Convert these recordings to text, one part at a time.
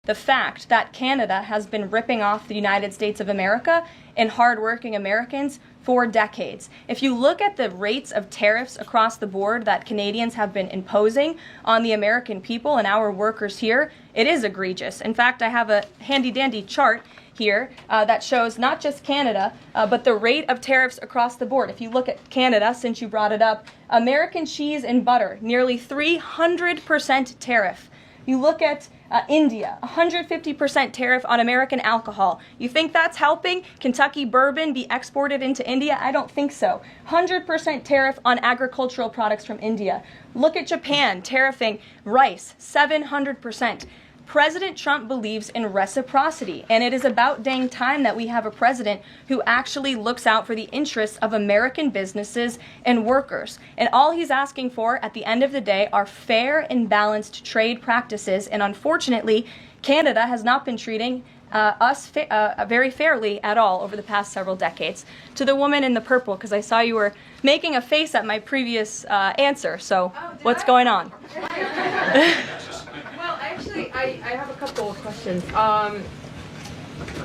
the fact that Canada has been ripping off the United States of America and hardworking Americans for decades. If you look at the rates of tariffs across the board that Canadians have been imposing on the American people and our workers here, it is egregious. In fact, I have a handy-dandy chart here that shows not just Canada, but the rate of tariffs across the board. If you look at Canada, since you brought it up, American cheese and butter, nearly 300% tariff. You look at India, 150% tariff on American alcohol. You think that's helping Kentucky bourbon be exported into India? I don't think so. 100% tariff on agricultural products from India. Look at Japan, tariffing rice, 700%. President Trump believes in reciprocity, and it is about dang time that we have a president who actually looks out for the interests of American businesses and workers. And all he's asking for at the end of the day are fair and balanced trade practices, and unfortunately, Canada has not been treating us very fairly at all over the past several decades. To the woman in the purple, because I saw you were making a face at my previous answer, so what's going on? Actually, I have a couple of questions.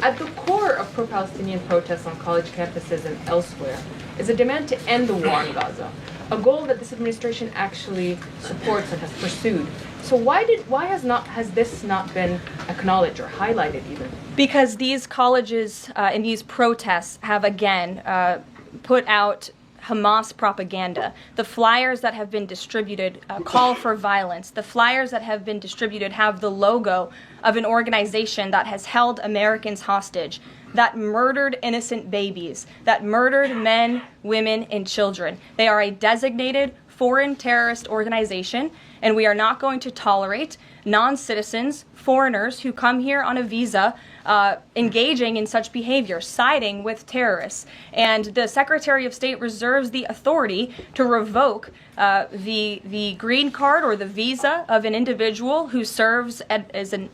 At the core of pro-Palestinian protests on college campuses and elsewhere is a demand to end the war in Gaza, a goal that this administration actually supports and has pursued. So why has this not been acknowledged or highlighted even? Because these colleges and these protests have again put out Hamas propaganda. The flyers that have been distributed call for violence. The flyers that have been distributed have the logo of an organization that has held Americans hostage, that murdered innocent babies, that murdered men, women, and children. They are a designated foreign terrorist organization, and we are not going to tolerate non-citizens, foreigners who come here on a visa engaging in such behavior, siding with terrorists. And the Secretary of State reserves the authority to revoke the green card or the visa of an individual who serves as an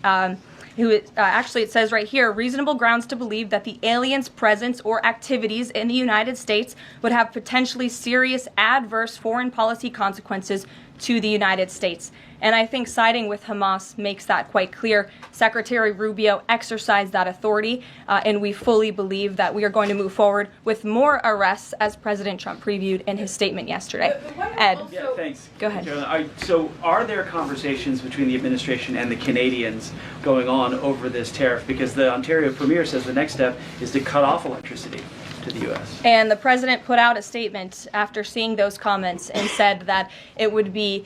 actually, it says right here, reasonable grounds to believe that the alien's presence or activities in the United States would have potentially serious adverse foreign policy consequences to the United States. And I think siding with Hamas makes that quite clear. Secretary Rubio exercised that authority, and we fully believe that we are going to move forward with more arrests, as President Trump previewed in his statement yesterday. Ed. Yeah, thanks. Go ahead. So are there conversations between the administration and the Canadians going on over this tariff? Because the Ontario Premier says the next step is to cut off electricity to the U.S. And the president put out a statement after seeing those comments and said that it would be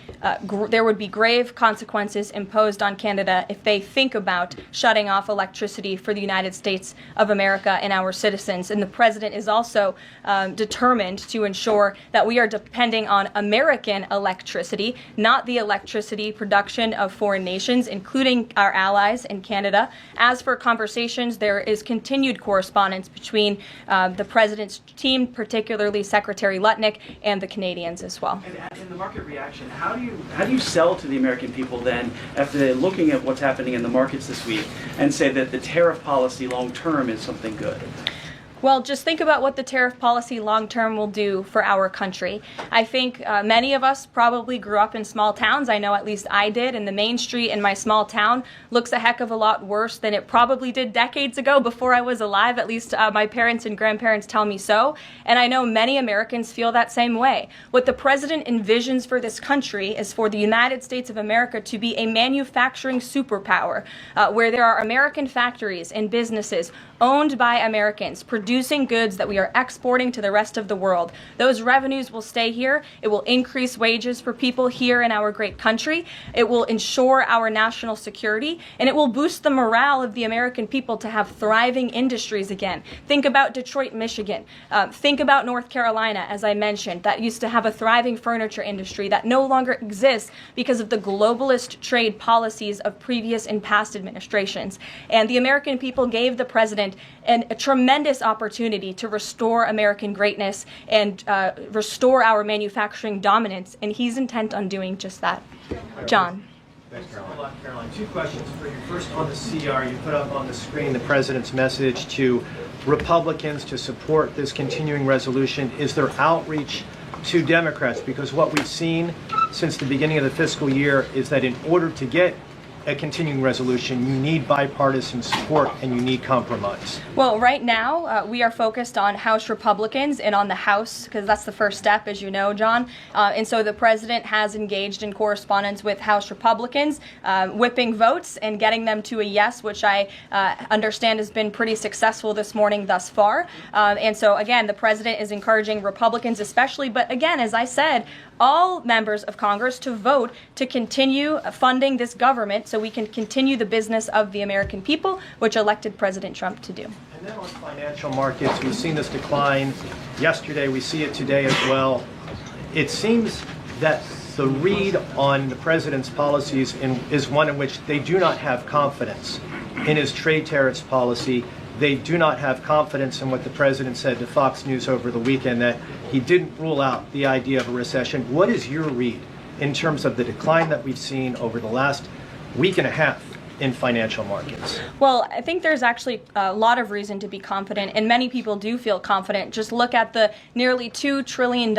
there would be grave consequences imposed on Canada if they think about shutting off electricity for the United States of America and our citizens. And the president is also determined to ensure that we are depending on American electricity, not the electricity production of foreign nations, including our allies in Canada. As for conversations, there is continued correspondence between the president's team, particularly Secretary Lutnick, and the Canadians as well. And in the market reaction, how do you sell to the American people then, after looking at what's happening in the markets this week, and say that the tariff policy long term is something good? Well, just think about what the tariff policy long-term will do for our country. I think many of us probably grew up in small towns. I know at least I did, and the main street in my small town looks a heck of a lot worse than it probably did decades ago before I was alive. At least my parents and grandparents tell me so. And I know many Americans feel that same way. What the president envisions for this country is for the United States of America to be a manufacturing superpower, where there are American factories and businesses owned by Americans, producing goods that we are exporting to the rest of the world. Those revenues will stay here. It will increase wages for people here in our great country. It will ensure our national security, and it will boost the morale of the American people to have thriving industries again. Think about Detroit, Michigan. Think about North Carolina, as I mentioned, that used to have a thriving furniture industry that no longer exists because of the globalist trade policies of previous and past administrations. And the American people gave the president a tremendous opportunity to restore American greatness and restore our manufacturing dominance, and he's intent on doing just that. John. Thanks, Caroline. Two questions for you. First, on the CR, you put up on the screen the president's message to Republicans to support this continuing resolution. Is there outreach to Democrats? Because what we've seen since the beginning of the fiscal year is that in order to get a continuing resolution, you need bipartisan support and you need compromise? Well, right now, we are focused on House Republicans and on the House, because that's the first step, as you know, John. And so the president has engaged in correspondence with House Republicans, whipping votes and getting them to a yes, which I understand has been pretty successful this morning thus far. And so, again, the president is encouraging Republicans especially, but again, as I said, all members of Congress to vote to continue funding this government so we can continue the business of the American people, which elected President Trump to do. And then on financial markets, we've seen this decline yesterday, we see it today as well. It seems that the read on the president's policies is one in which they do not have confidence in his trade tariffs policy. They do not have confidence in what the president said to Fox News over the weekend, that he didn't rule out the idea of a recession. What is your read in terms of the decline that we've seen over the last week and a half in financial markets? Well, I think there's actually a lot of reason to be confident, and many people do feel confident. Just look at the nearly $2 trillion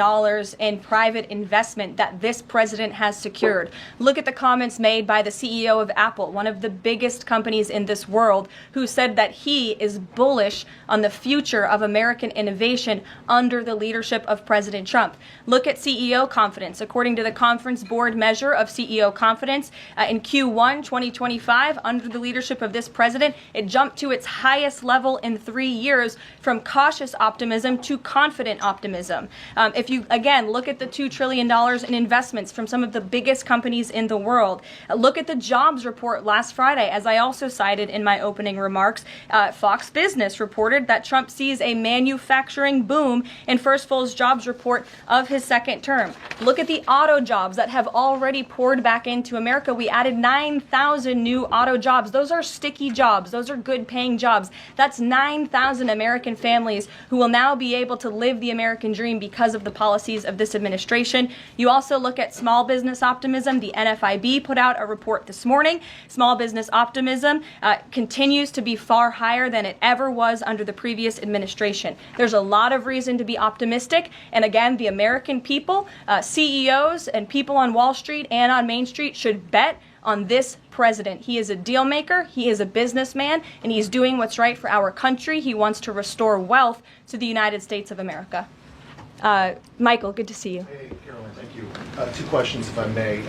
in private investment that this president has secured. Look at the comments made by the CEO of Apple, one of the biggest companies in this world, who said that he is bullish on the future of American innovation under the leadership of President Trump. Look at CEO confidence. According to the Conference Board measure of CEO confidence, in Q1 2025, under the leadership of this president, it jumped to its highest level in 3 years, from cautious optimism to confident optimism. If you, again, look at the $2 trillion in investments from some of the biggest companies in the world, look at the jobs report last Friday, as I also cited in my opening remarks. Fox Business reported that Trump sees a manufacturing boom in first full jobs report of his second term. Look at the auto jobs that have already poured back into America. We added 9,000 new auto jobs. Those are sticky jobs. Those are good paying jobs. That's 9,000 American families who will now be able to live the American dream because of the policies of this administration. You also look at small business optimism. The NFIB put out a report this morning. Small business optimism continues to be far higher than it ever was under the previous administration. There's a lot of reason to be optimistic. And again, the American people, CEOs and people on Wall Street and on Main Street should bet on this president. He is a deal maker, he is a businessman, and he's doing what's right for our country. He wants to restore wealth to the United States of America. Michael, good to see you. Hey, Carolyn, thank you. 2 questions, if I may.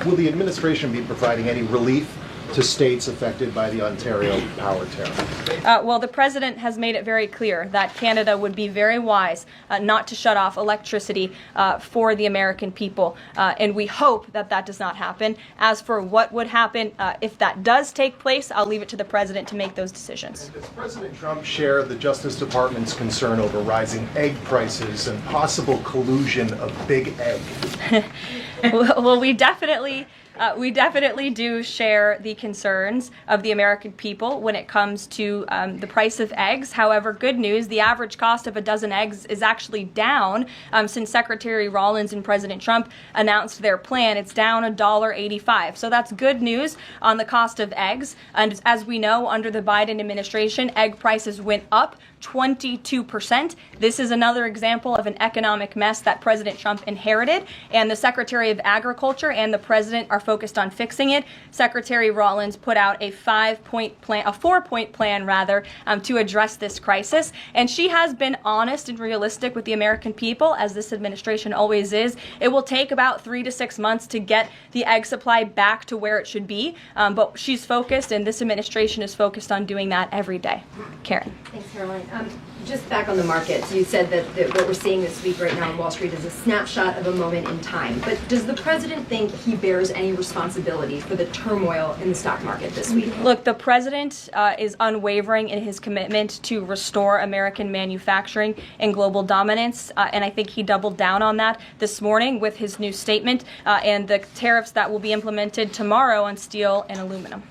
Will the administration be providing any relief to states affected by the Ontario power tariff? Well, the president has made it very clear that Canada would be very wise not to shut off electricity for the American people, and we hope that that does not happen. As for what would happen if that does take place, I'll leave it to the president to make those decisions. Does President Trump share the Justice Department's concern over rising egg prices and possible collusion of big egg? Well, we definitely do share the concerns of the American people when it comes to the price of eggs. However, good news, the average cost of a dozen eggs is actually down since Secretary Rollins and President Trump announced their plan. It's down $1.85. So that's good news on the cost of eggs. And as we know, under the Biden administration, egg prices went up 22%. This is another example of an economic mess that President Trump inherited, and the Secretary of Agriculture and the President are focused on fixing it. Secretary Rollins put out a 4-point plan rather, to address this crisis, and she has been honest and realistic with the American people, as this administration always is. It will take about 3 to 6 months to get the egg supply back to where it should be, but she's focused, and this administration is focused on doing that every day. Karen. Thanks, Caroline. Just back on the markets, you said that what we're seeing this week right now on Wall Street is a snapshot of a moment in time. But does the president think he bears any responsibility for the turmoil in the stock market this week? Look, the president is unwavering in his commitment to restore American manufacturing and global dominance, and I think he doubled down on that this morning with his new statement and the tariffs that will be implemented tomorrow on steel and aluminum.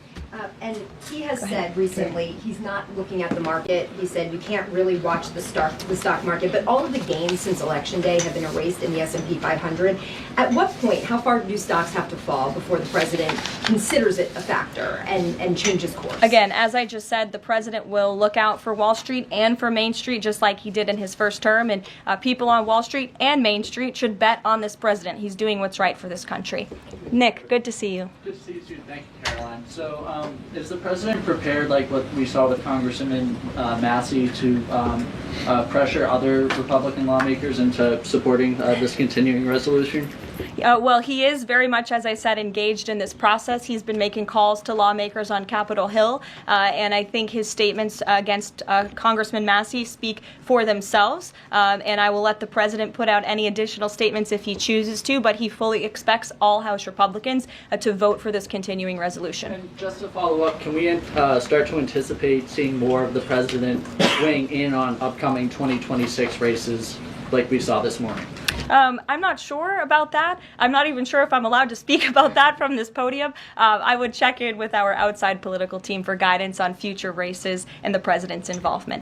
And he has said recently he's not looking at the market. He said you can't really watch the stock market, but all of the gains since Election Day have been erased in the S&P 500. At what point, how far do stocks have to fall before the president considers it a factor and changes course? Again, as I just said, the president will look out for Wall Street and for Main Street, just like he did in his first term, and people on Wall Street and Main Street should bet on this president. He's doing what's right for this country. Nick, good to see you. Good to see you too. Thank you, Caroline. So, is the president prepared, like what we saw with Congressman Massey, to pressure other Republican lawmakers into supporting this continuing resolution? Well, he is very much, as I said, engaged in this process. He's been making calls to lawmakers on Capitol Hill, and I think his statements against Congressman Massey speak for themselves. And I will let the president put out any additional statements if he chooses to, but he fully expects all House Republicans to vote for this continuing resolution. And just to follow up, can we start to anticipate seeing more of the president weighing in on upcoming 2026 races like we saw this morning? I'm not sure about that. I'm not even sure if I'm allowed to speak about that from this podium. I would check in with our outside political team for guidance on future races and the president's involvement.